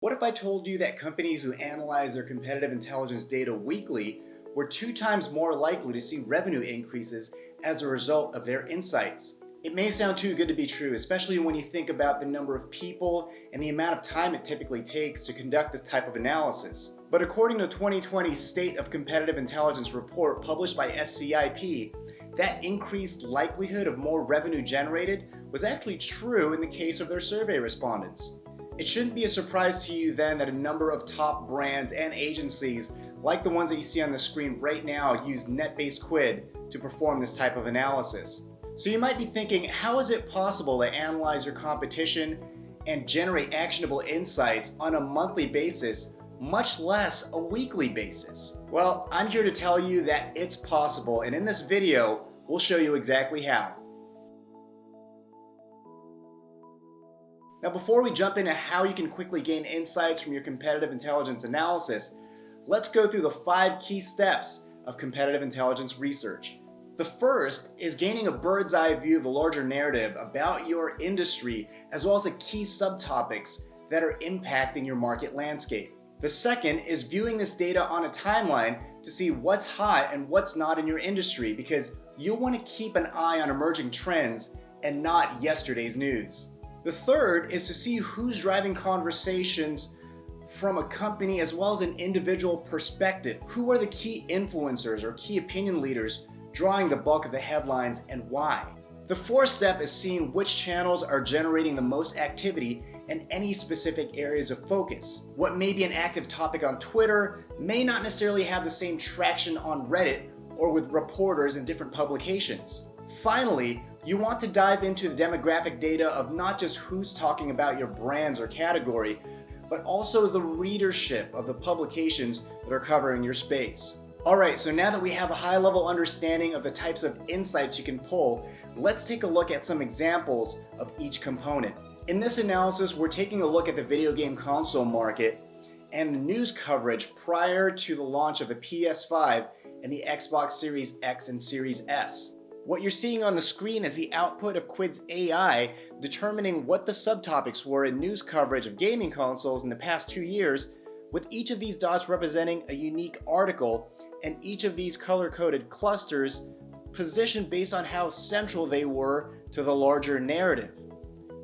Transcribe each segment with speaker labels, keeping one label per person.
Speaker 1: What if I told you that companies who analyze their competitive intelligence data weekly were 2 times more likely to see revenue increases as a result of their insights? It may sound too good to be true, especially when you think about the number of people and the amount of time it typically takes to conduct this type of analysis. But according to a 2020 State of Competitive Intelligence report published by SCIP, that increased likelihood of more revenue generated was actually true in the case of their survey respondents. It shouldn't be a surprise to you then that a number of top brands and agencies, like the ones that you see on the screen right now, use net-based Quid to perform this type of analysis. So you might be thinking, how is it possible to analyze your competition and generate actionable insights on a monthly basis, much less a weekly basis? Well, I'm here to tell you that it's possible, and in this video, we'll show you exactly how. Now, before we jump into how you can quickly gain insights from your competitive intelligence analysis, let's go through the 5 key steps of competitive intelligence research. The first is gaining a bird's eye view of the larger narrative about your industry, as well as the key subtopics that are impacting your market landscape. The second is viewing this data on a timeline to see what's hot and what's not in your industry, because you'll want to keep an eye on emerging trends and not yesterday's news. The third is to see who's driving conversations from a company as well as an individual perspective. Who are the key influencers or key opinion leaders drawing the bulk of the headlines and why? The fourth step is seeing which channels are generating the most activity and any specific areas of focus. What may be an active topic on Twitter may not necessarily have the same traction on Reddit or with reporters in different publications. Finally, you want to dive into the demographic data of not just who's talking about your brands or category, but also the readership of the publications that are covering your space. Alright, so now that we have a high-level understanding of the types of insights you can pull, let's take a look at some examples of each component. In this analysis, we're taking a look at the video game console market and the news coverage prior to the launch of the PS5 and the Xbox Series X and Series S. What you're seeing on the screen is the output of Quid's AI determining what the subtopics were in news coverage of gaming consoles in the past 2 years, with each of these dots representing a unique article and each of these color-coded clusters positioned based on how central they were to the larger narrative.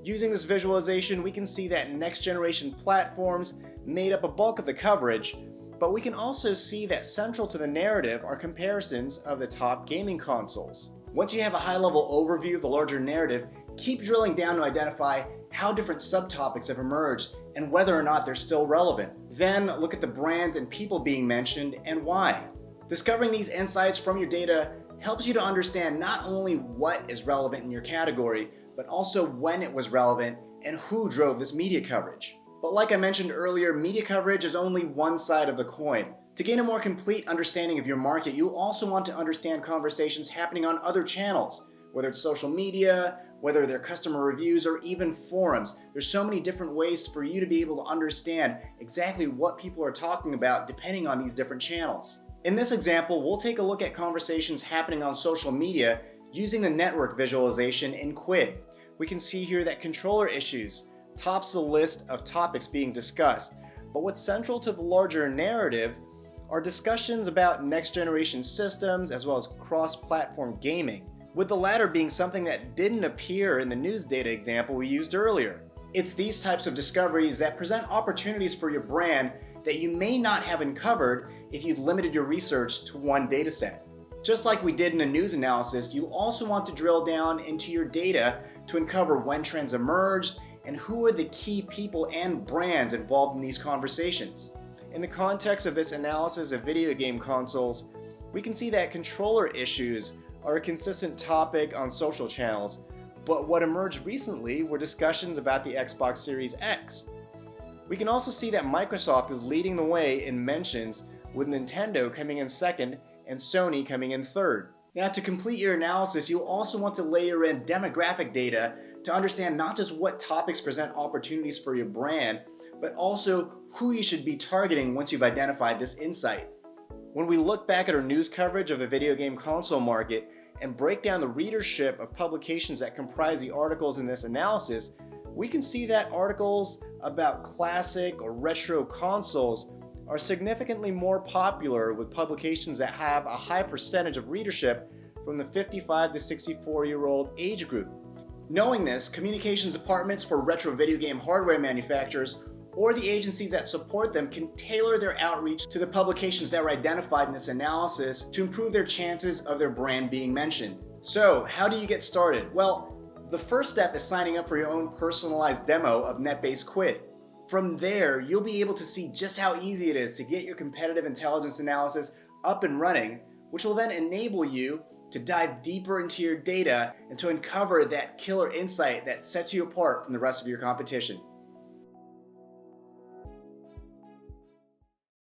Speaker 1: Using this visualization, we can see that next-generation platforms made up a bulk of the coverage, but we can also see that central to the narrative are comparisons of the top gaming consoles. Once you have a high-level overview of the larger narrative, keep drilling down to identify how different subtopics have emerged and whether or not they're still relevant. Then look at the brands and people being mentioned and why. Discovering these insights from your data helps you to understand not only what is relevant in your category, but also when it was relevant and who drove this media coverage. But like I mentioned earlier, media coverage is only one side of the coin. To gain a more complete understanding of your market, you'll also want to understand conversations happening on other channels, whether it's social media, whether they're customer reviews, or even forums. There's so many different ways for you to be able to understand exactly what people are talking about depending on these different channels. In this example, we'll take a look at conversations happening on social media using the network visualization in Quid. We can see here that controller issues tops the list of topics being discussed, but what's central to the larger narrative are discussions about next-generation systems as well as cross-platform gaming, with the latter being something that didn't appear in the news data example we used earlier. It's these types of discoveries that present opportunities for your brand that you may not have uncovered if you limited your research to one dataset. Just like we did in a news analysis, you also want to drill down into your data to uncover when trends emerged and who are the key people and brands involved in these conversations. In the context of this analysis of video game consoles, we can see that controller issues are a consistent topic on social channels, but what emerged recently were discussions about the Xbox Series X. We can also see that Microsoft is leading the way in mentions, with Nintendo coming in second and Sony coming in third. Now, to complete your analysis, you'll also want to layer in demographic data to understand not just what topics present opportunities for your brand, but also who you should be targeting once you've identified this insight. When we look back at our news coverage of the video game console market and break down the readership of publications that comprise the articles in this analysis, we can see that articles about classic or retro consoles are significantly more popular with publications that have a high percentage of readership from the 55 to 64-year-old age group. Knowing this, communications departments for retro video game hardware manufacturers or the agencies that support them can tailor their outreach to the publications that were identified in this analysis to improve their chances of their brand being mentioned. So, how do you get started? Well, the first step is signing up for your own personalized demo of net-based Quid. From there, you'll be able to see just how easy it is to get your competitive intelligence analysis up and running, which will then enable you to dive deeper into your data and to uncover that killer insight that sets you apart from the rest of your competition.